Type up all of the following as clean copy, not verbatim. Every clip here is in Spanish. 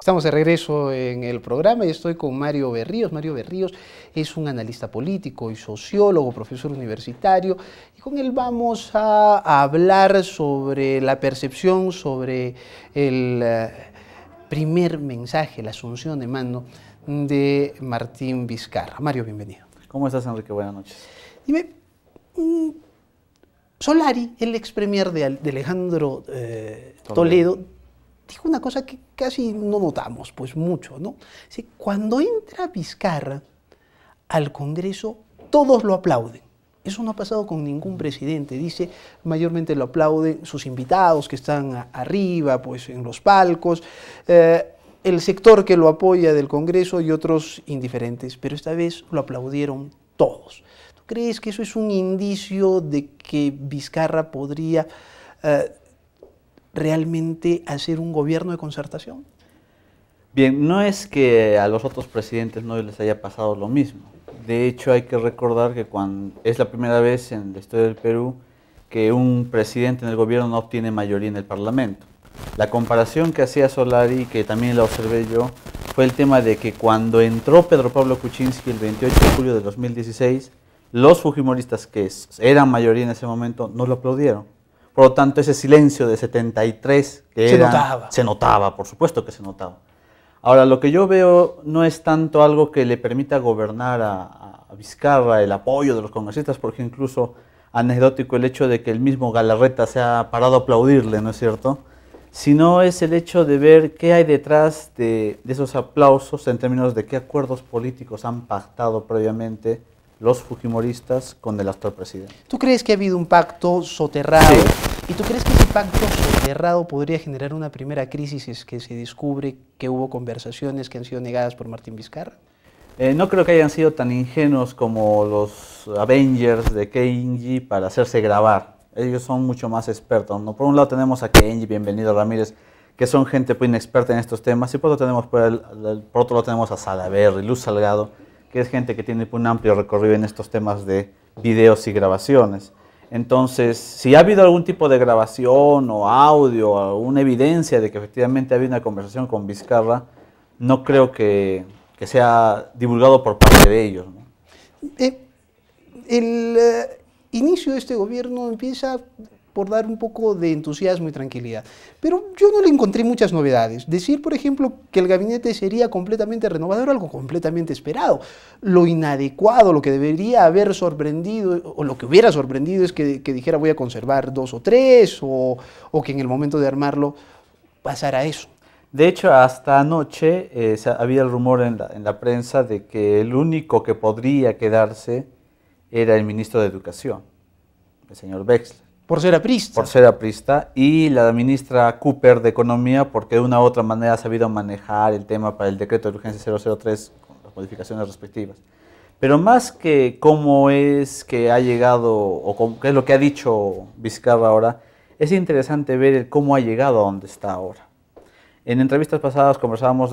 Estamos de regreso en el programa y estoy con Mario Berríos. Mario Berríos es un analista político y sociólogo, profesor universitario, y con él vamos a hablar sobre la percepción, sobre el primer mensaje, la asunción de mando de Martín Vizcarra. Mario, bienvenido. ¿Cómo estás, Enrique? Buenas noches. Dime, Solari, el ex premier de Alejandro Toledo, dijo una cosa que casi no notamos, pues mucho, ¿no? Sí, cuando entra Vizcarra al Congreso, todos lo aplauden. Eso no ha pasado con ningún presidente. Dice, mayormente lo aplauden sus invitados que están arriba, pues en los palcos, el sector que lo apoya del Congreso y otros indiferentes, pero esta vez lo aplaudieron todos. ¿Tú crees que eso es un indicio de que Vizcarra podría realmente hacer un gobierno de concertación? Bien, no es que a los otros presidentes no les haya pasado lo mismo. De hecho, hay que recordar que es la primera vez en la historia del Perú que un presidente en el gobierno no obtiene mayoría en el Parlamento. La comparación que hacía Solari, que también la observé yo, fue el tema de que cuando entró Pedro Pablo Kuczynski el 28 de julio de 2016, los fujimoristas que eran mayoría en ese momento no lo aplaudieron. Por lo tanto, ese silencio de 73 que se notaba, por supuesto que se notaba. Ahora, lo que yo veo no es tanto algo que le permita gobernar a Vizcarra, el apoyo de los congresistas, porque incluso anecdótico el hecho de que el mismo Galarreta se ha parado a aplaudirle, ¿no es cierto? Sino es el hecho de ver qué hay detrás de esos aplausos en términos de qué acuerdos políticos han pactado previamente los fujimoristas con el actual presidente. ¿Tú crees que ha habido un pacto soterrado? Sí. ¿Y tú crees que ese pacto soterrado podría generar una primera crisis si es que se descubre que hubo conversaciones que han sido negadas por Martín Vizcarra? No creo que hayan sido tan ingenuos como los Avengers de Kenji para hacerse grabar. Ellos son mucho más expertos, ¿no? Por un lado tenemos a Kenji, bienvenido Ramírez, que son gente pues inexperta en estos temas, y por otro lado tenemos a Salaverry, Luz Salgado, que es gente que tiene un amplio recorrido en estos temas de videos y grabaciones. Entonces, si ha habido algún tipo de grabación o audio, o alguna evidencia de que efectivamente ha habido una conversación con Vizcarra, no creo que sea divulgado por parte de ellos, ¿no? El inicio de este gobierno empieza por dar un poco de entusiasmo y tranquilidad. Pero yo no le encontré muchas novedades. Decir, por ejemplo, que el gabinete sería completamente renovado era algo completamente esperado. Lo inadecuado, lo que debería haber sorprendido, o lo que hubiera sorprendido es que dijera voy a conservar 2 o 3, o que en el momento de armarlo pasara eso. De hecho, hasta anoche había el rumor en la prensa de que el único que podría quedarse era el ministro de Educación, el señor Wexler. Por ser aprista. Por ser aprista, y la ministra Cooper de Economía, porque de una u otra manera ha sabido manejar el tema para el decreto de urgencia 003 con las modificaciones respectivas. Pero más que cómo es que ha llegado, o qué es lo que ha dicho Vizcarra ahora, es interesante ver cómo ha llegado a donde está ahora. En entrevistas pasadas conversábamos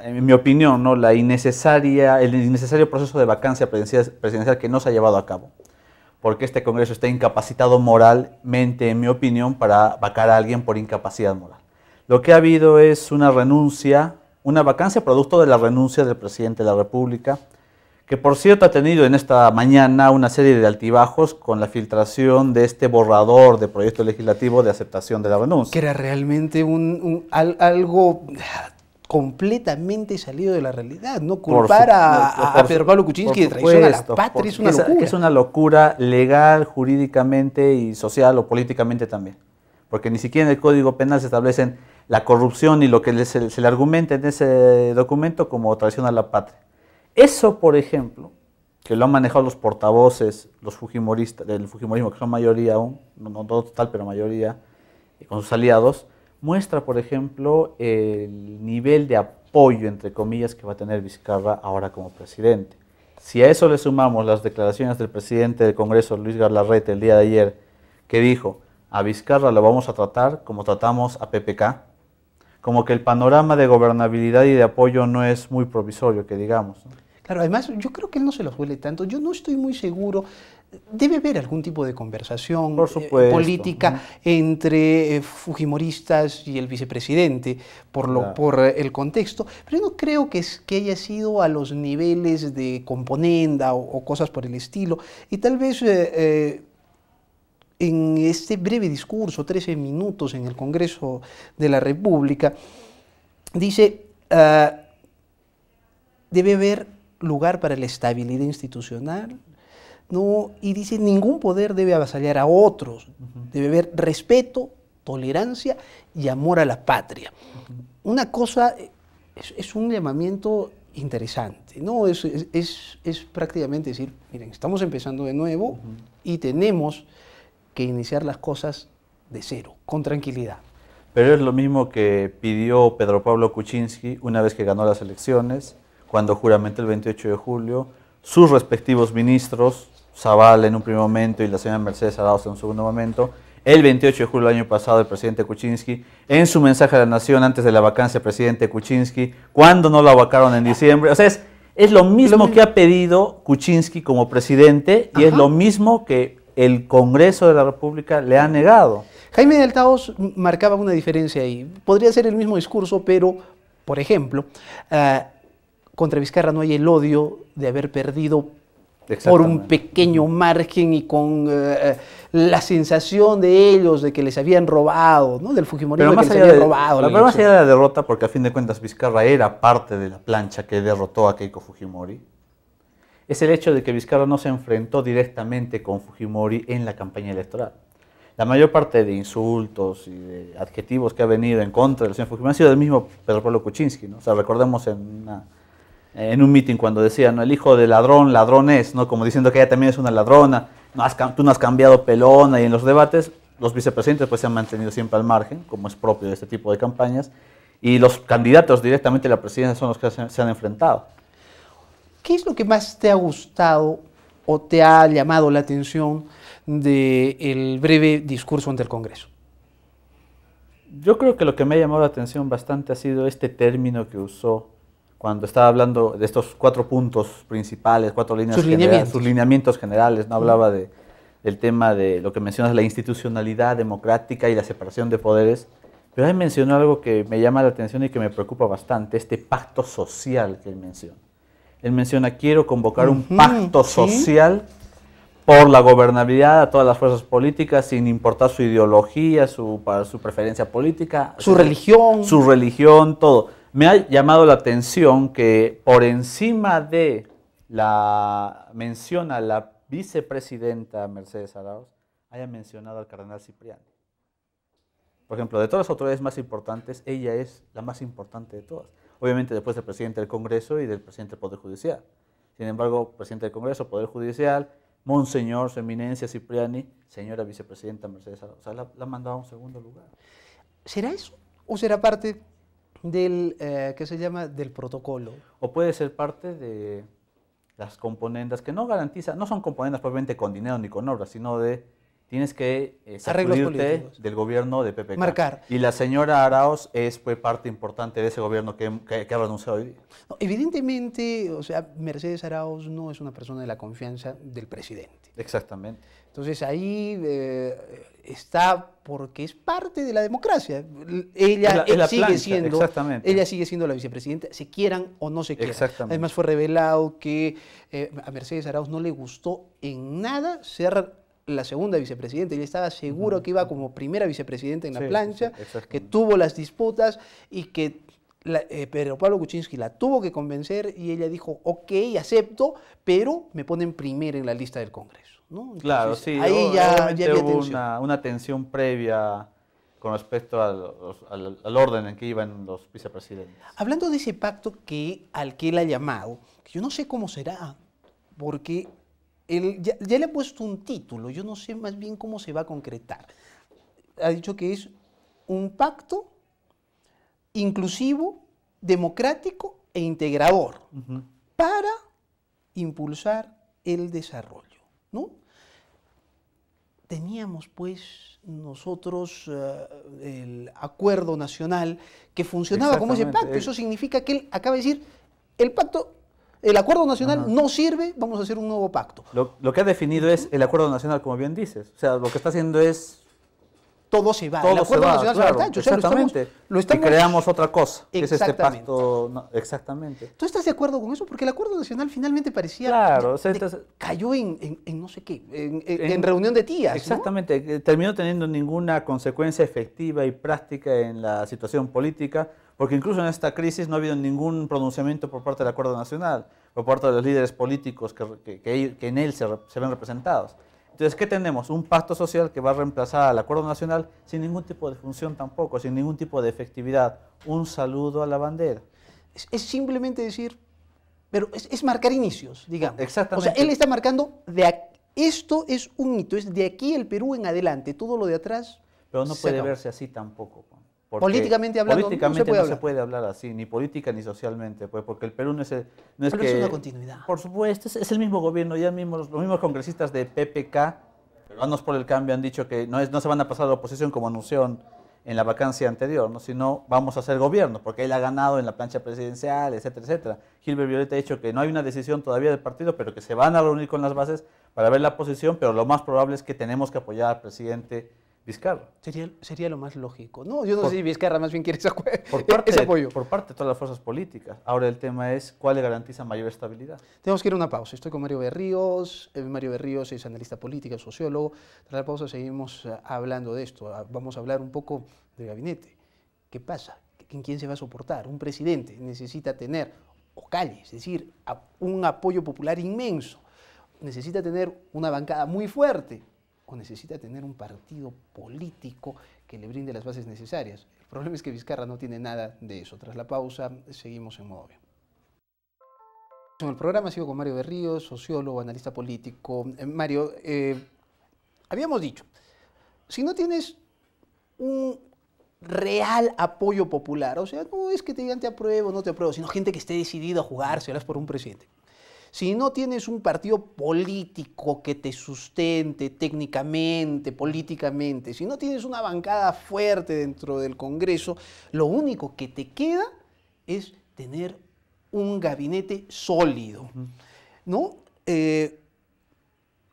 en mi opinión, ¿no?, el innecesario proceso de vacancia presidencial que no se ha llevado a cabo, porque este Congreso está incapacitado moralmente, en mi opinión, para vacar a alguien por incapacidad moral. Lo que ha habido es una renuncia, una vacancia producto de la renuncia del presidente de la República, que por cierto ha tenido en esta mañana una serie de altibajos con la filtración de este borrador de proyecto legislativo de aceptación de la renuncia. Que era realmente algo completamente salido de la realidad, ¿no? Culpar a Pedro Pablo Kuczynski de traición a la patria es una locura. Es una locura legal, jurídicamente y social o políticamente también. Porque ni siquiera en el Código Penal se establecen la corrupción y lo que se le argumenta en ese documento como traición a la patria. Eso, por ejemplo, que lo han manejado los portavoces, los fujimoristas, del fujimorismo, que son mayoría aún, no total, pero mayoría, con sus aliados, muestra, por ejemplo, el nivel de apoyo, entre comillas, que va a tener Vizcarra ahora como presidente. Si a eso le sumamos las declaraciones del presidente del Congreso, Luis Galarreta, el día de ayer, que dijo, a Vizcarra lo vamos a tratar como tratamos a PPK, como que el panorama de gobernabilidad y de apoyo no es muy provisorio, que digamos, ¿no? Claro, además yo creo que él no se los huele tanto. Yo no estoy muy seguro. Debe haber algún tipo de conversación Por supuesto. política entre fujimoristas y el vicepresidente Claro. por el contexto, pero yo no creo que haya sido a los niveles de componenda o cosas por el estilo. Y tal vez en este breve discurso, 13 minutos en el Congreso de la República, dice, debe haber lugar para la estabilidad institucional, ¿no? Y dice, ningún poder debe avasallar a otros, debe haber respeto, tolerancia y amor a la patria. Una cosa, es un llamamiento interesante, ¿no? Es prácticamente decir, miren, estamos empezando de nuevo y tenemos que iniciar las cosas de cero, con tranquilidad. Pero es lo mismo que pidió Pedro Pablo Kuczynski una vez que ganó las elecciones, cuando juramentó el 28 de julio, sus respectivos ministros, Zavala en un primer momento y la señora Mercedes Arauz en un segundo momento, el 28 de julio del año pasado el presidente Kuczynski, en su mensaje a la nación antes de la vacancia del presidente Kuczynski, cuando no lo vacaron en diciembre. O sea, es lo mismo que ha pedido Kuczynski como presidente y es lo mismo que el Congreso de la República le ha negado. Jaime de Altaos marcaba una diferencia ahí. Podría ser el mismo discurso, pero, por ejemplo, contra Vizcarra no hay el odio de haber perdido por un pequeño margen y con la sensación de ellos de que les habían robado, ¿no? Del fujimorismo, que les habían robado. Pero más allá de la derrota, porque a fin de cuentas Vizcarra era parte de la plancha que derrotó a Keiko Fujimori, es el hecho de que Vizcarra no se enfrentó directamente con Fujimori en la campaña electoral. La mayor parte de insultos y de adjetivos que ha venido en contra del señor Fujimori ha sido del mismo Pedro Pablo Kuczynski, ¿no? O sea, recordemos en un mitin cuando decía, ¿no? El hijo de ladrón, ladrón es, ¿no? Como diciendo que ella también es una ladrona, tú no has cambiado pelona, y en los debates los vicepresidentes pues se han mantenido siempre al margen, como es propio de este tipo de campañas, y los candidatos directamente a la presidencia son los que se han enfrentado. ¿Qué es lo que más te ha gustado o te ha llamado la atención del breve discurso ante el Congreso? Yo creo que lo que me ha llamado la atención bastante ha sido este término que usó cuando estaba hablando de estos 4 puntos principales, 4 líneas generales, sus lineamientos generales, no hablaba del tema de lo que mencionas, la institucionalidad democrática y la separación de poderes, pero ahí mencionó algo que me llama la atención y que me preocupa bastante, este pacto social que él menciona. Él menciona, quiero convocar un pacto social por la gobernabilidad a todas las fuerzas políticas, sin importar su ideología, su preferencia política, su religión, todo. Me ha llamado la atención que por encima de la mención a la vicepresidenta Mercedes Arauz, haya mencionado al cardenal Cipriani. Por ejemplo, de todas las autoridades más importantes, ella es la más importante de todas. Obviamente después del presidente del Congreso y del presidente del Poder Judicial. Sin embargo, presidente del Congreso, Poder Judicial, Monseñor, Su Eminencia Cipriani, señora vicepresidenta Mercedes Arauz. O sea, la ha mandado a un segundo lugar. ¿Será eso? ¿O será parte del, ¿qué se llama?, del protocolo? O puede ser parte de las componendas que no garantizan, no son componendas propiamente con dinero ni con obras, sino de tienes que sacudirte del gobierno de PPK. Marcar. Y la señora Arauz fue parte importante de ese gobierno que ha renunciado hoy día. No, evidentemente, o sea, Mercedes Arauz no es una persona de la confianza del presidente. Exactamente. Entonces ahí está porque es parte de la democracia. Ella sigue siendo la vicepresidenta, se quieran o no se quieran. Además fue revelado que a Mercedes Arauz no le gustó en nada ser la segunda vicepresidenta. Ella estaba seguro que iba como primera vicepresidenta en la plancha, que tuvo las disputas y que Pedro Pablo Kuczynski la tuvo que convencer y ella dijo, ok, acepto, pero me ponen primera en la lista del Congreso, ¿no? Entonces, claro, sí. Ahí ya había hubo tensión. una tensión previa con respecto al orden en que iban los vicepresidentes. Hablando de ese pacto al que él ha llamado, que yo no sé cómo será, porque él ya le ha puesto un título, yo no sé más bien cómo se va a concretar. Ha dicho que es un pacto inclusivo, democrático e integrador para impulsar el desarrollo, ¿no? Teníamos pues nosotros el acuerdo nacional que funcionaba como ese pacto. Eso significa que él acaba de decir, el pacto el acuerdo nacional Ajá. no sirve, vamos a hacer un nuevo pacto. Lo que ha definido es el acuerdo nacional, como bien dices. O sea, lo que está haciendo es... Todo se va, el Todo se acuerdo va, nacional claro, se va al tacho, o sea, exactamente. lo estamos... Y creamos otra cosa, que es este Exactamente. pacto... no, exactamente. ¿Tú estás de acuerdo con eso? Porque el acuerdo nacional finalmente parecía... Claro, ya, o sea, entonces- cayó en no sé qué, en reunión de tías, ¿no? Exactamente, terminó teniendo ninguna consecuencia efectiva y práctica en la situación política, porque incluso en esta crisis no ha habido ningún pronunciamiento por parte del Acuerdo Nacional, por parte de los líderes políticos que en él se ven representados. Entonces, ¿qué tenemos? Un pacto social que va a reemplazar al Acuerdo Nacional sin ningún tipo de función tampoco, sin ningún tipo de efectividad. Un saludo a la bandera. Es simplemente decir, pero es marcar inicios, digamos. Exactamente. O sea, él está marcando, esto es un hito, es de aquí el Perú en adelante, todo lo de atrás. Pero no se puede acabó. verse así tampoco. Porque Políticamente hablando, políticamente no no se se puede puede hablar así, ni política ni socialmente, pues, porque el Perú no es Pero que... es una continuidad. Por supuesto, es el mismo gobierno, ya mismo, los mismos congresistas de PPK, Peruanos por el Cambio, han dicho que no se van a pasar a la oposición como anunció en la vacancia anterior, ¿no? Sino vamos a hacer gobierno, porque él ha ganado en la plancha presidencial, etcétera, etcétera. Gilbert Violeta ha dicho que no hay una decisión todavía del partido, pero que se van a reunir con las bases para ver la posición, pero lo más probable es que tenemos que apoyar al presidente Vizcarra. Sería lo más lógico. No, yo no sé si Vizcarra más bien quiere ese apoyo. Por parte de todas las fuerzas políticas. Ahora el tema es cuál le garantiza mayor estabilidad. Tenemos que ir a una pausa. Estoy con Mario Berríos. Mario Berríos es analista político, sociólogo. Tras la pausa seguimos hablando de esto. Vamos a hablar un poco del gabinete. ¿Qué pasa? ¿En quién se va a soportar? Un presidente necesita tener, o calle, es decir, un apoyo popular inmenso. Necesita tener una bancada muy fuerte. O necesita tener un partido político que le brinde las bases necesarias. El problema es que Vizcarra no tiene nada de eso. Tras la pausa, seguimos en modo avión. En el programa sigo con Mario Berríos, sociólogo, analista político. Mario, habíamos dicho, si no tienes un real apoyo popular, o sea, no es que te digan te apruebo o no te apruebo, sino gente que esté decidida a jugárselas por un presidente. Si no tienes un partido político que te sustente técnicamente, políticamente, si no tienes una bancada fuerte dentro del Congreso, lo único que te queda es tener un gabinete sólido, ¿no?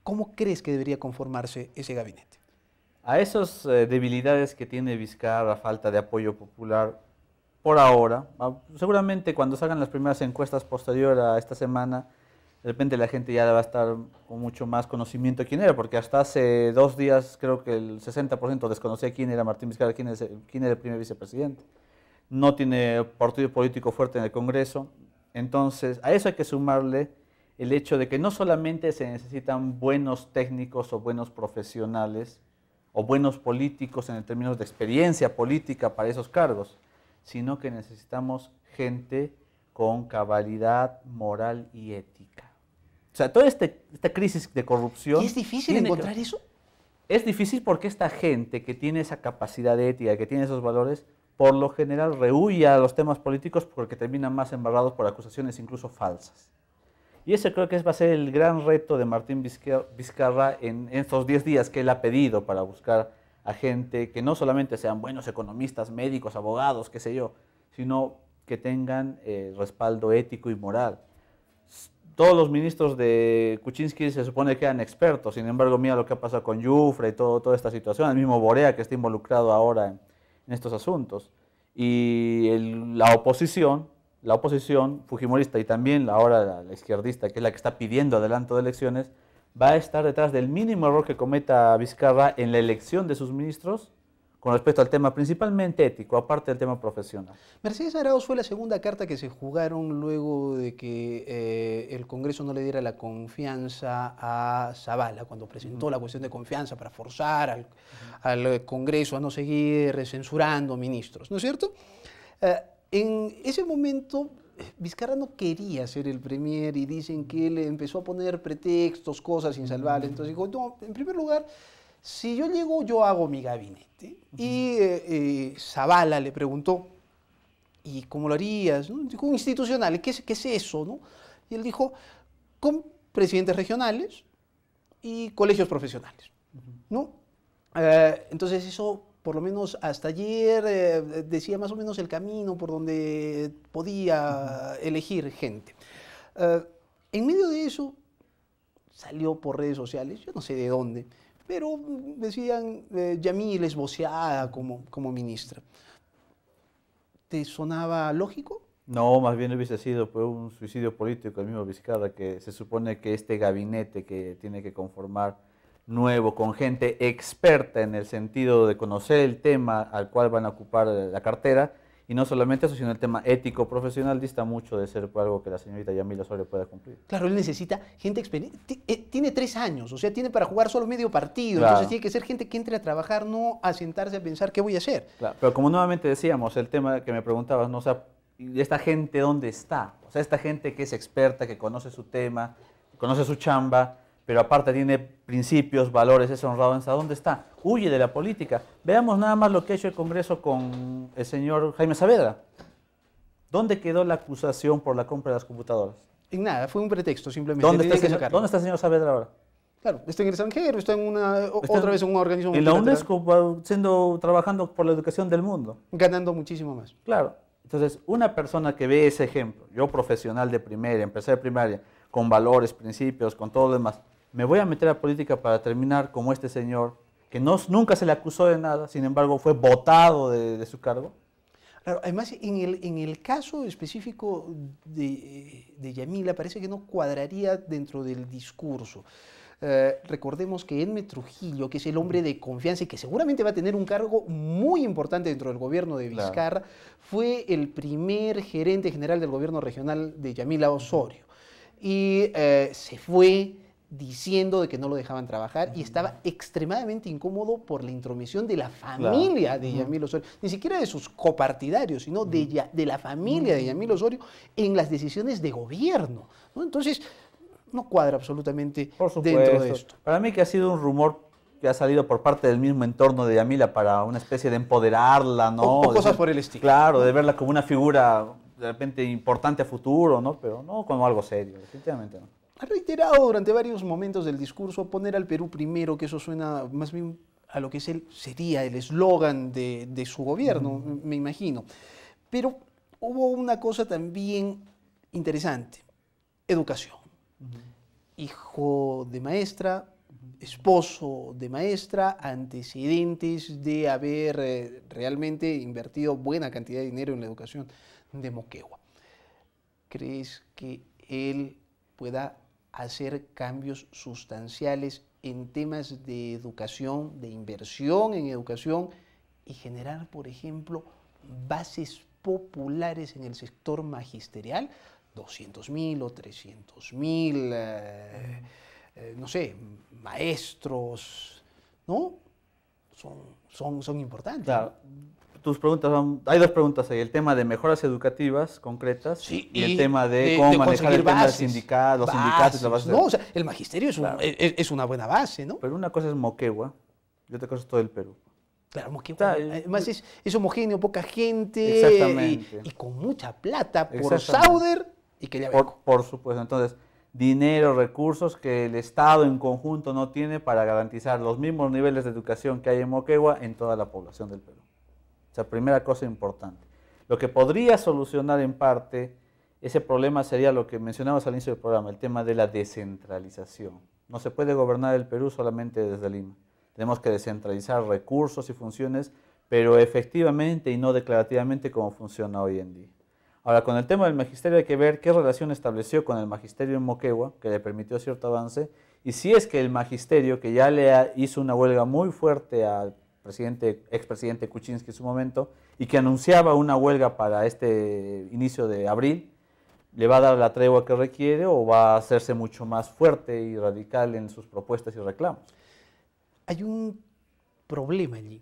¿Cómo crees que debería conformarse ese gabinete? A esas debilidades que tiene Vizcarra, falta de apoyo popular, por ahora, seguramente cuando salgan las primeras encuestas posterior a esta semana, de repente la gente ya va a estar con mucho más conocimiento de quién era, porque hasta hace 2 días creo que el 60% desconocía quién era Martín Vizcarra, quién era el primer vicepresidente. No tiene partido político fuerte en el Congreso, entonces a eso hay que sumarle el hecho de que no solamente se necesitan buenos técnicos o buenos profesionales o buenos políticos en términos de experiencia política para esos cargos, sino que necesitamos gente con cabalidad moral y ética. O sea, toda esta crisis de corrupción... ¿Y es difícil encontrar eso? Es difícil porque esta gente que tiene esa capacidad de ética, que tiene esos valores, por lo general rehuye a los temas políticos porque terminan más embarrados por acusaciones incluso falsas. Y ese creo que va a ser el gran reto de Martín Vizcarra en estos 10 días que él ha pedido para buscar a gente que no solamente sean buenos economistas, médicos, abogados, qué sé yo, sino que tengan respaldo ético y moral. Todos los ministros de Kuczynski se supone que eran expertos, sin embargo, mira lo que ha pasado con Yufre y toda esta situación, el mismo Borea que está involucrado ahora en estos asuntos. Y la oposición fujimorista y también ahora la izquierdista, que es la que está pidiendo adelanto de elecciones, va a estar detrás del mínimo error que cometa Vizcarra en la elección de sus ministros con respecto al tema principalmente ético, aparte del tema profesional. Mercedes Arauz fue la segunda carta que se jugaron luego de que el Congreso no le diera la confianza a Zavala, cuando presentó la cuestión de confianza para forzar al Congreso a no seguir censurando ministros, ¿no es cierto? En ese momento, Vizcarra no quería ser el premier y dicen que él empezó a poner pretextos, cosas insalvables. Entonces dijo, no, en primer lugar, si yo llego, yo hago mi gabinete. Y Zavala le preguntó, ¿y cómo lo harías? ¿No? Dijo, institucional, ¿qué es eso? ¿No? Y él dijo, con presidentes regionales y colegios profesionales. ¿No? Entonces eso, por lo menos hasta ayer, decía más o menos el camino por donde podía elegir gente. En medio de eso, salió por redes sociales, yo no sé de dónde, pero decían Yamil esboceada como ministra. ¿Te sonaba lógico? No, más bien hubiese sido pues, un suicidio político el mismo Vizcarra, que se supone que este gabinete que tiene que conformar nuevo, con gente experta en el sentido de conocer el tema al cual van a ocupar la cartera, y no solamente eso, sino el tema ético, profesional, dista mucho de ser algo que la señorita Yamila Osorio pueda cumplir. Claro, él necesita gente experiente. Tiene 3 años, o sea, tiene para jugar solo medio partido. Claro. Entonces tiene que ser gente que entre a trabajar, no a sentarse a pensar qué voy a hacer. Claro, pero como nuevamente decíamos, el tema que me preguntabas, ¿no? O sea, ¿y esta gente dónde está? O sea, esta gente que es experta, que conoce su tema, conoce su chamba, pero aparte tiene principios, valores, es honrado, ¿dónde está? Huye de la política. Veamos nada más lo que ha hecho el Congreso con el señor Jaime Saavedra. ¿Dónde quedó la acusación por la compra de las computadoras? En nada, fue un pretexto simplemente. ¿Dónde está el señor Saavedra ahora? Claro, está en el extranjero, está otra vez en un organismo en la multilateral. UNESCO, trabajando por la educación del mundo. Ganando muchísimo más. Claro. Entonces, una persona que ve ese ejemplo, yo profesional de primaria, empresario de primaria, con valores, principios, con todo lo demás, me voy a meter a política para terminar como este señor, que nunca se le acusó de nada, sin embargo fue votado de su cargo. Claro, además, en el caso específico de Yamila, parece que no cuadraría dentro del discurso. Recordemos que Edme Trujillo, que es el hombre de confianza y que seguramente va a tener un cargo muy importante dentro del gobierno de Vizcarra, claro, fue el primer gerente general del gobierno regional de Yamila Osorio. Y se fue diciendo de que no lo dejaban trabajar y estaba extremadamente incómodo por la intromisión de la familia de Yamil Osorio, ni siquiera de sus copartidarios, sino de la familia de Yamil Osorio en las decisiones de gobierno, ¿no? Entonces, no cuadra absolutamente dentro de esto. Para mí que ha sido un rumor que ha salido por parte del mismo entorno de Yamila para una especie de empoderarla, ¿no? O cosas por el estilo. Claro, de verla como una figura de repente importante a futuro, ¿no? Pero no como algo serio, definitivamente no. Ha reiterado durante varios momentos del discurso poner al Perú primero, que eso suena más bien a lo que sería el eslogan de su gobierno, me imagino. Pero hubo una cosa también interesante, educación. Hijo de maestra, esposo de maestra, antecedentes de haber realmente invertido buena cantidad de dinero en la educación de Moquegua. ¿Crees que él pueda hacer cambios sustanciales en temas de educación, de inversión en educación y generar, por ejemplo, bases populares en el sector magisterial? 200.000 o 300.000, no sé, maestros, ¿no? Son importantes. Claro. Tus preguntas hay dos preguntas ahí, el tema de mejoras educativas concretas, sí, y el tema de cómo manejar el tema del sindicato, los sindicatos y la base. No, o sea, el magisterio es una buena base, ¿no? Pero una cosa es Moquegua y otra cosa es todo el Perú. Claro, Moquegua, además es homogéneo, poca gente y con mucha plata por Sauder y que ya por supuesto, entonces dinero, recursos que el Estado en conjunto no tiene para garantizar los mismos niveles de educación que hay en Moquegua en toda la población del Perú. O sea, primera cosa importante. Lo que podría solucionar en parte ese problema sería lo que mencionabas al inicio del programa, el tema de la descentralización. No se puede gobernar el Perú solamente desde Lima. Tenemos que descentralizar recursos y funciones, pero efectivamente y no declarativamente como funciona hoy en día. Ahora, con el tema del magisterio hay que ver qué relación estableció con el magisterio en Moquegua, que le permitió cierto avance, y si es que el magisterio, que ya le hizo una huelga muy fuerte al expresidente Kuczynski en su momento, y que anunciaba una huelga para este inicio de abril, ¿le va a dar la tregua que requiere o va a hacerse mucho más fuerte y radical en sus propuestas y reclamos? Hay un problema allí.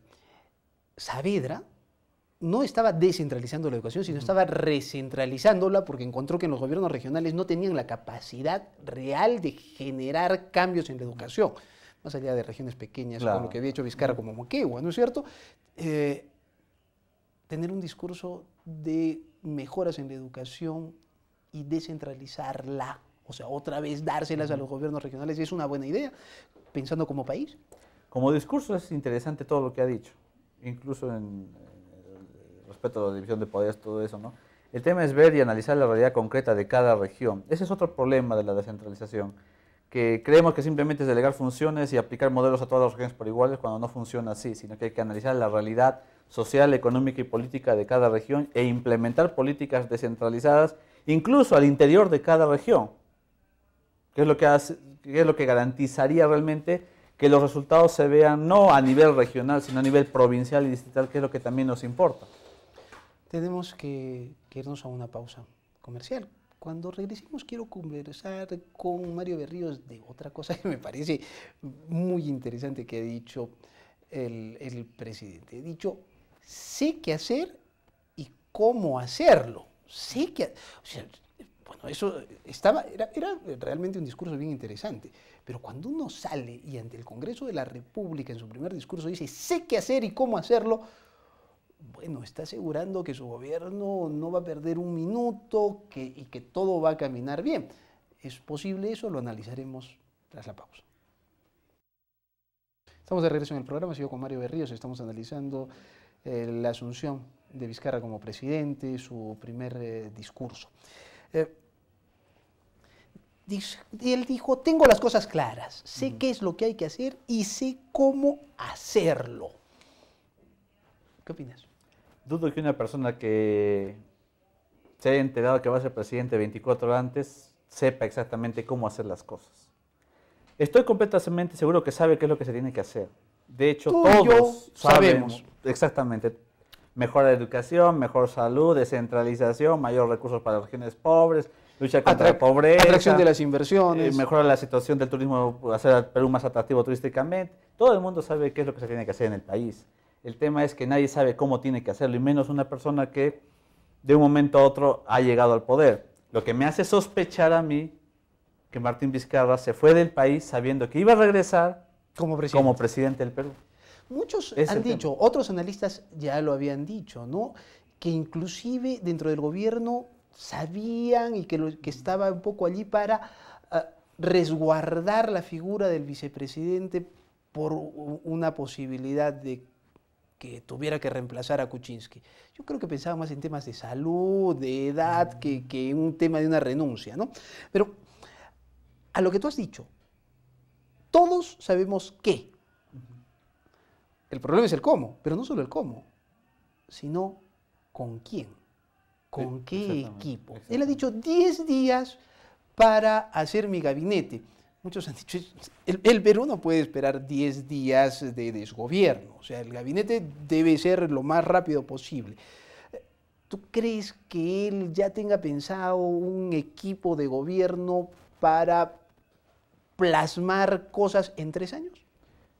Saavedra no estaba descentralizando la educación, sino estaba recentralizándola porque encontró que en los gobiernos regionales no tenían la capacidad real de generar cambios en la educación, más allá de regiones pequeñas, claro, como lo que había hecho Vizcarra como Moquegua, ¿no es cierto? Tener un discurso de mejoras en la educación y descentralizarla, o sea, otra vez dárselas a los gobiernos regionales, ¿es una buena idea, pensando como país? Como discurso es interesante todo lo que ha dicho, incluso en respecto a la división de poderes, todo eso, ¿no? El tema es ver y analizar la realidad concreta de cada región. Ese es otro problema de la descentralización, que creemos que simplemente es delegar funciones y aplicar modelos a todas las regiones por iguales cuando no funciona así, sino que hay que analizar la realidad social, económica y política de cada región e implementar políticas descentralizadas incluso al interior de cada región, que es lo que que es lo que garantizaría realmente que los resultados se vean no a nivel regional, sino a nivel provincial y distrital, que es lo que también nos importa. Tenemos que irnos a una pausa comercial. Cuando regresemos quiero conversar con Mario Berríos de otra cosa que me parece muy interesante que ha dicho el presidente. Ha dicho, sé qué hacer y cómo hacerlo. Sé que, o sea, bueno, eso era realmente un discurso bien interesante, pero cuando uno sale y ante el Congreso de la República en su primer discurso dice, sé qué hacer y cómo hacerlo, bueno, está asegurando que su gobierno no va a perder un minuto y que todo va a caminar bien. ¿Es posible eso? Lo analizaremos tras la pausa. Estamos de regreso en el programa, sigo con Mario Berríos, estamos analizando la asunción de Vizcarra como presidente, su primer discurso. Él dijo, tengo las cosas claras, sé qué es lo que hay que hacer y sé cómo hacerlo. ¿Qué opinas? Dudo que una persona que se haya enterado que va a ser presidente 24 horas antes sepa exactamente cómo hacer las cosas. Estoy completamente seguro que sabe qué es lo que se tiene que hacer. De hecho, todos sabemos exactamente. Mejor educación, mejor salud, descentralización, mayor recursos para las regiones pobres, lucha contra la pobreza, atracción de las inversiones, mejorar la situación del turismo, hacer al Perú más atractivo turísticamente. Todo el mundo sabe qué es lo que se tiene que hacer en el país. El tema es que nadie sabe cómo tiene que hacerlo, y menos una persona que de un momento a otro ha llegado al poder. Lo que me hace sospechar a mí que Martín Vizcarra se fue del país sabiendo que iba a regresar como presidente del Perú. Muchos han dicho, otros analistas ya lo habían dicho, ¿no? Que inclusive dentro del gobierno sabían y que estaba un poco allí para resguardar la figura del vicepresidente por una posibilidad de que tuviera que reemplazar a Kuczynski. Yo creo que pensaba más en temas de salud, de edad, que en un tema de una renuncia, ¿no? Pero a lo que tú has dicho, todos sabemos qué. El problema es el cómo, pero no solo el cómo, sino con quién, con qué equipo. Él ha dicho 10 días para hacer mi gabinete. Muchos han dicho, el Perú no puede esperar 10 días de desgobierno, o sea, el gabinete debe ser lo más rápido posible. ¿Tú crees que él ya tenga pensado un equipo de gobierno para plasmar cosas en 3 años?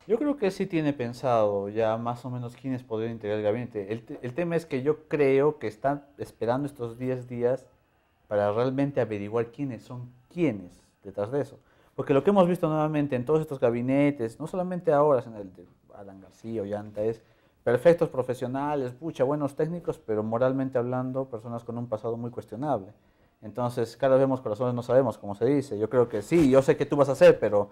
Yo creo que sí tiene pensado ya más o menos quiénes podrían integrar el gabinete. El tema es que yo creo que están esperando estos 10 días para realmente averiguar quiénes son quiénes detrás de eso. Porque lo que hemos visto nuevamente en todos estos gabinetes, no solamente ahora en el de Alan García o Llanta, es perfectos profesionales, buenos técnicos, pero moralmente hablando, personas con un pasado muy cuestionable. Entonces, cada vez vemos corazones no sabemos, como se dice. Yo creo que sí, yo sé qué tú vas a hacer, pero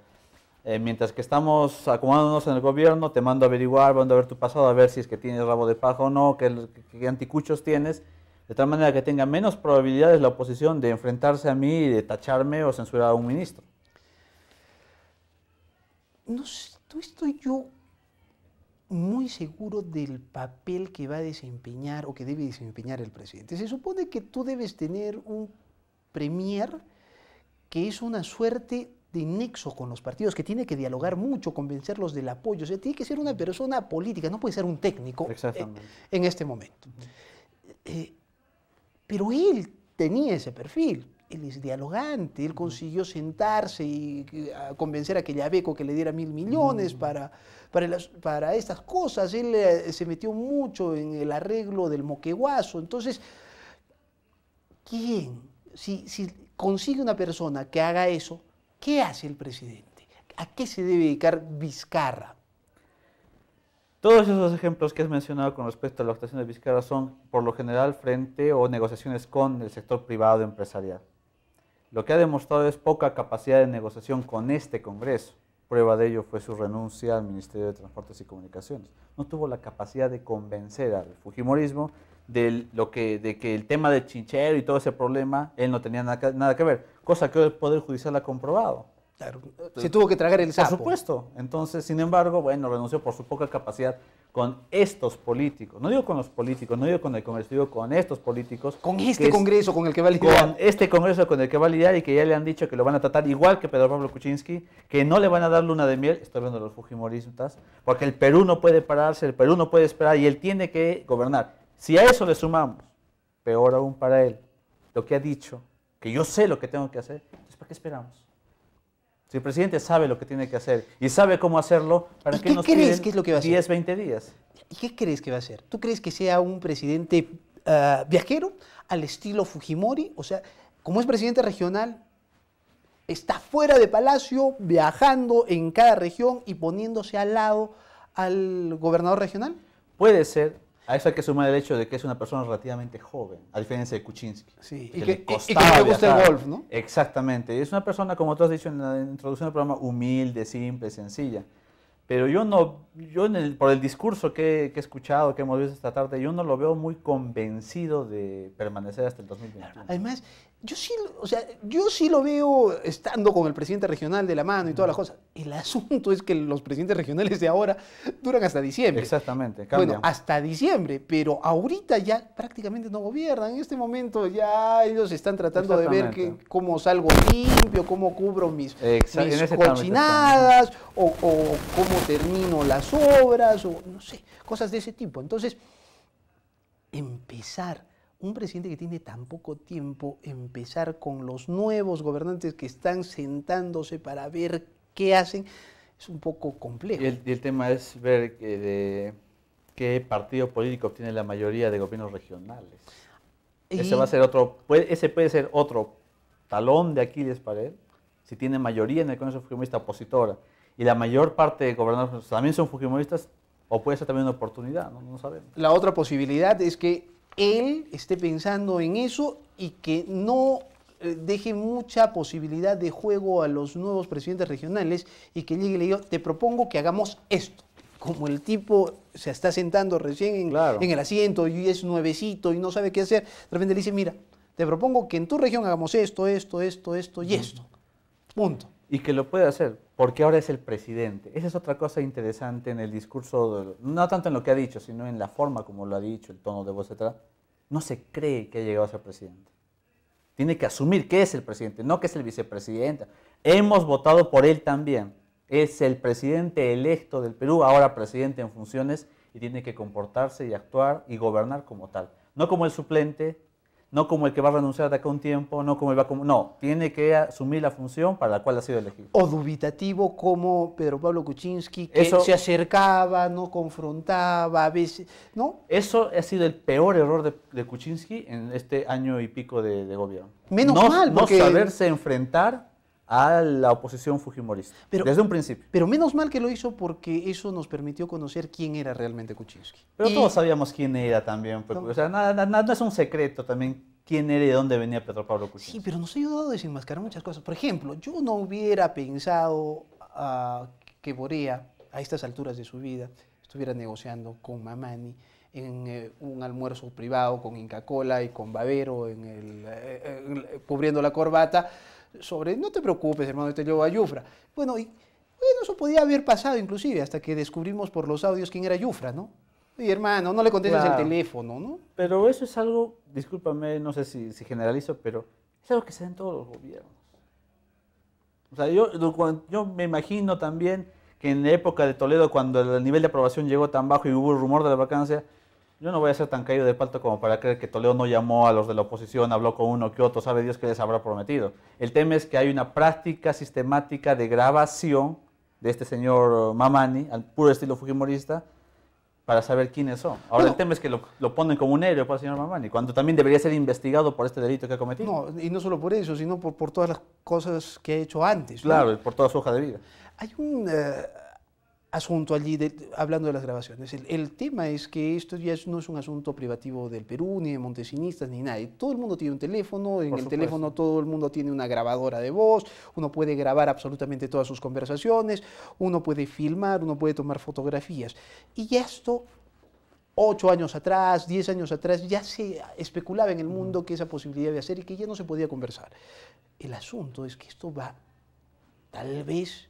mientras que estamos acomodándonos en el gobierno, te mando a averiguar, mando a ver tu pasado, a ver si es que tienes rabo de paja o no, qué anticuchos tienes, de tal manera que tenga menos probabilidades la oposición de enfrentarse a mí y de tacharme o censurar a un ministro. No estoy yo muy seguro del papel que va a desempeñar o que debe desempeñar el presidente. Se supone que tú debes tener un premier que es una suerte de nexo con los partidos, que tiene que dialogar mucho, convencerlos del apoyo. O sea, tiene que ser una persona política, no puede ser un técnico en este momento. Pero él tenía ese perfil. Él es dialogante, él consiguió sentarse y convencer a Quillabeco que le diera 1.000 millones para estas cosas. Él se metió mucho en el arreglo del Moqueguazo. Entonces, ¿quién? Si consigue una persona que haga eso, ¿qué hace el presidente? ¿A qué se debe dedicar Vizcarra? Todos esos ejemplos que has mencionado con respecto a la actuación de Vizcarra son, por lo general, frente o negociaciones con el sector privado empresarial. Lo que ha demostrado es poca capacidad de negociación con este Congreso. Prueba de ello fue su renuncia al Ministerio de Transportes y Comunicaciones. No tuvo la capacidad de convencer al fujimorismo de que el tema del chinchero y todo ese problema, él no tenía nada que ver, cosa que hoy el Poder Judicial ha comprobado. Claro, se tuvo que tragar el sapo. Por supuesto. Entonces, sin embargo, bueno, renunció por su poca capacidad con estos políticos. No digo con los políticos, no digo con el Congreso, digo con estos políticos. Con este Congreso con el que va a lidiar. Con este Congreso con el que va a lidiar y que ya le han dicho que lo van a tratar igual que Pedro Pablo Kuczynski, que no le van a dar luna de miel, estoy hablando de los fujimoristas, porque el Perú no puede pararse, el Perú no puede esperar y él tiene que gobernar. Si a eso le sumamos, peor aún para él, lo que ha dicho, que yo sé lo que tengo que hacer, entonces ¿para qué esperamos? Si el presidente sabe lo que tiene que hacer y sabe cómo hacerlo, ¿para qué nos piden que es lo que va a hacer? 10, 20 días? ¿Y qué crees que va a hacer? ¿Tú crees que sea un presidente viajero al estilo Fujimori? O sea, como es presidente regional, está fuera de Palacio, viajando en cada región y poniéndose al lado al gobernador regional. Puede ser. A eso hay que sumar el hecho de que es una persona relativamente joven, a diferencia de Kuczynski. Sí, que y le que costaba le gusta viajar. el golf, ¿no? Exactamente. Es una persona, como tú has dicho en la introducción del programa, humilde, simple, sencilla. Pero yo no, por el discurso que he escuchado, que hemos visto esta tarde, yo no lo veo muy convencido de permanecer hasta el 2021. Además, yo sí lo veo estando con el presidente regional de la mano y todas las cosas. El asunto es que los presidentes regionales de ahora duran hasta diciembre. Exactamente, cambian. Bueno, hasta diciembre, pero ahorita ya prácticamente no gobiernan. En este momento ya ellos están tratando de ver cómo salgo limpio, cómo cubro mis cochinadas, o cómo termino las obras, o no sé, cosas de ese tipo. Entonces, un presidente que tiene tan poco tiempo, empezar con los nuevos gobernantes que están sentándose para ver qué hacen, es un poco complejo. Y el tema es ver qué partido político obtiene la mayoría de gobiernos regionales. Ese va a ser ese puede ser otro talón de Aquiles para él, si tiene mayoría en el Congreso Fujimorista opositora, y la mayor parte de gobernadores también son fujimoristas, o puede ser también una oportunidad, no sabemos. La otra posibilidad es que él esté pensando en eso y que no deje mucha posibilidad de juego a los nuevos presidentes regionales y que llegue y le diga, te propongo que hagamos esto. Como el tipo se está sentando recién en el asiento y es nuevecito y no sabe qué hacer, de repente le dice, mira, te propongo que en tu región hagamos esto y esto. Punto. Y que lo puede hacer, porque ahora es el presidente. Esa es otra cosa interesante en el discurso, no tanto en lo que ha dicho, sino en la forma como lo ha dicho, el tono de voz, etc. No se cree que ha llegado a ser presidente. Tiene que asumir que es el presidente, no que es el vicepresidente. Hemos votado por él también. Es el presidente electo del Perú, ahora presidente en funciones, y tiene que comportarse y actuar y gobernar como tal. No como el suplente, no como el que va a renunciar de acá a un tiempo, no como el no, tiene que asumir la función para la cual ha sido elegido. O dubitativo como Pedro Pablo Kuczynski, que se acercaba, no confrontaba, a veces, ¿no? Eso ha sido el peor error de Kuczynski en este año y pico de gobierno. Menos mal, porque no saberse enfrentar a la oposición fujimorista, desde un principio. Pero menos mal que lo hizo porque eso nos permitió conocer quién era realmente Kuczynski. Pero todos sabíamos quién era también, porque, o sea, no es un secreto también quién era y de dónde venía Pedro Pablo Kuczynski. Sí, pero nos ha ayudado a desenmascarar muchas cosas. Por ejemplo, yo no hubiera pensado que Borea, a estas alturas de su vida, estuviera negociando con Mamani en un almuerzo privado con Inca Kola y con Babero cubriendo la corbata, sobre, no te preocupes, hermano, te llevo a Yufra. Bueno, eso podía haber pasado inclusive hasta que descubrimos por los audios quién era Yufra, ¿no? Y hermano, no le contestes el teléfono, ¿no? Pero eso es algo, discúlpame, no sé si generalizo, pero es algo que se da en todos los gobiernos. O sea, yo me imagino también que en la época de Toledo, cuando el nivel de aprobación llegó tan bajo y hubo el rumor de la vacancia, yo no voy a ser tan caído de pato como para creer que Toledo no llamó a los de la oposición, habló con uno que otro, sabe Dios qué les habrá prometido. El tema es que hay una práctica sistemática de grabación de este señor Mamani, al puro estilo fujimorista, para saber quiénes son. Ahora el tema es que lo ponen como un héroe para el señor Mamani, cuando también debería ser investigado por este delito que ha cometido. No, y no solo por eso, sino por todas las cosas que ha hecho antes. Claro, ¿no? por toda su hoja de vida. Hay un asunto allí, hablando de las grabaciones. El tema es que esto ya no es un asunto privativo del Perú, ni de montesinistas, ni nadie. Todo el mundo tiene un teléfono, en el teléfono todo el mundo tiene una grabadora de voz, uno puede grabar absolutamente todas sus conversaciones, uno puede filmar, uno puede tomar fotografías. Y esto 8 años atrás, 10 años atrás, ya se especulaba en el mundo que esa posibilidad de hacer y que ya no se podía conversar. El asunto es que esto va tal vez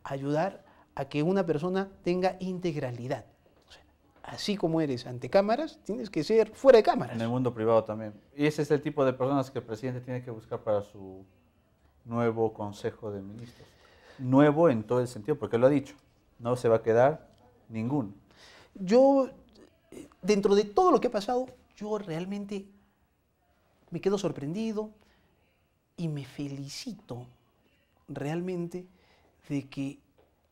a ayudar a que una persona tenga integralidad. O sea, así como eres ante cámaras, tienes que ser fuera de cámaras. En el mundo privado también. Y ese es el tipo de personas que el presidente tiene que buscar para su nuevo Consejo de Ministros. Nuevo en todo el sentido, porque lo ha dicho, no se va a quedar ninguno. Yo, dentro de todo lo que ha pasado, yo realmente me quedo sorprendido y me felicito realmente de que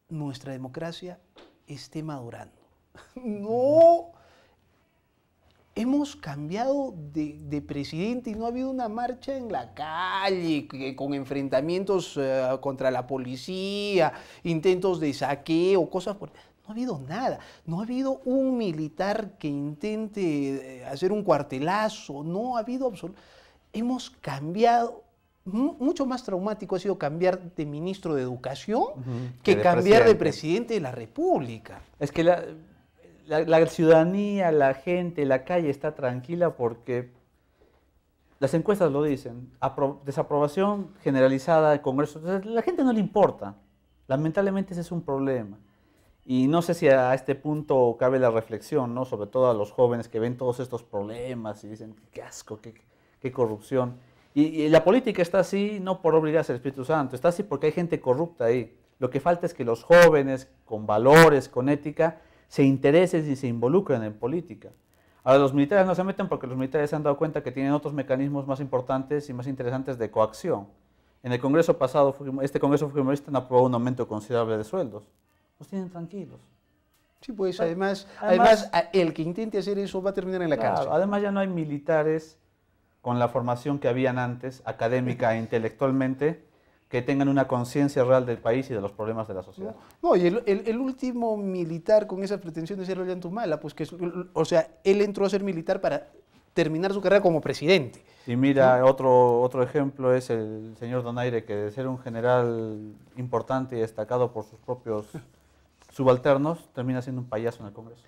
nuestra democracia esté madurando. No hemos cambiado de presidente y no ha habido una marcha en la calle con enfrentamientos contra la policía, intentos de saqueo, cosas por... No ha habido nada, no ha habido un militar que intente hacer un cuartelazo, no ha habido absolutamente... Hemos cambiado, mucho más traumático ha sido cambiar de ministro de Educación que cambiar de presidente de la República. Es que la ciudadanía, la gente, la calle está tranquila porque las encuestas lo dicen, desaprobación generalizada del Congreso, entonces, la gente no le importa, lamentablemente ese es un problema. Y no sé si a este punto cabe la reflexión, ¿no? Sobre todo a los jóvenes que ven todos estos problemas y dicen, qué asco, qué corrupción. Y la política está así no por obligarse al Espíritu Santo, está así porque hay gente corrupta ahí. Lo que falta es que los jóvenes con valores, con ética, se interesen y se involucren en política. Ahora los militares no se meten porque los militares se han dado cuenta que tienen otros mecanismos más importantes y más interesantes de coacción. En el Congreso pasado, este Congreso Fujimorista no aprobó un aumento considerable de sueldos. Los tienen tranquilos. Sí, pues además el que intente hacer eso va a terminar en la cárcel. Además ya no hay militares con la formación que habían antes, académica e intelectualmente, que tengan una conciencia real del país y de los problemas de la sociedad. No, y el último militar con esas pretensiones era Ollanta, pues que, o sea, él entró a ser militar para terminar su carrera como presidente. Y mira, ¿sí? Otro ejemplo es el señor Donaire, que de ser un general importante y destacado por sus propios subalternos, termina siendo un payaso en el Congreso.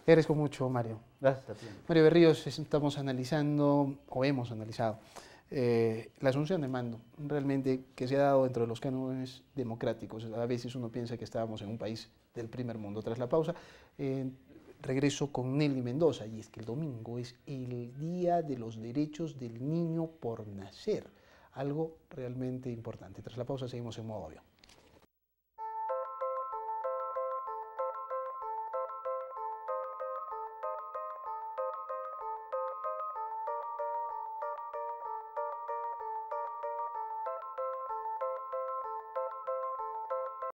Te agradezco mucho, Mario. Gracias a ti. Mario Berríos, estamos analizando, o hemos analizado, la asunción de mando, realmente que se ha dado dentro de los cánones democráticos. A veces uno piensa que estábamos en un país del primer mundo. Tras la pausa, regreso con Nelly Mendoza, y es que el domingo es el Día de los Derechos del Niño por Nacer, algo realmente importante. Tras la pausa seguimos en Modo Avión.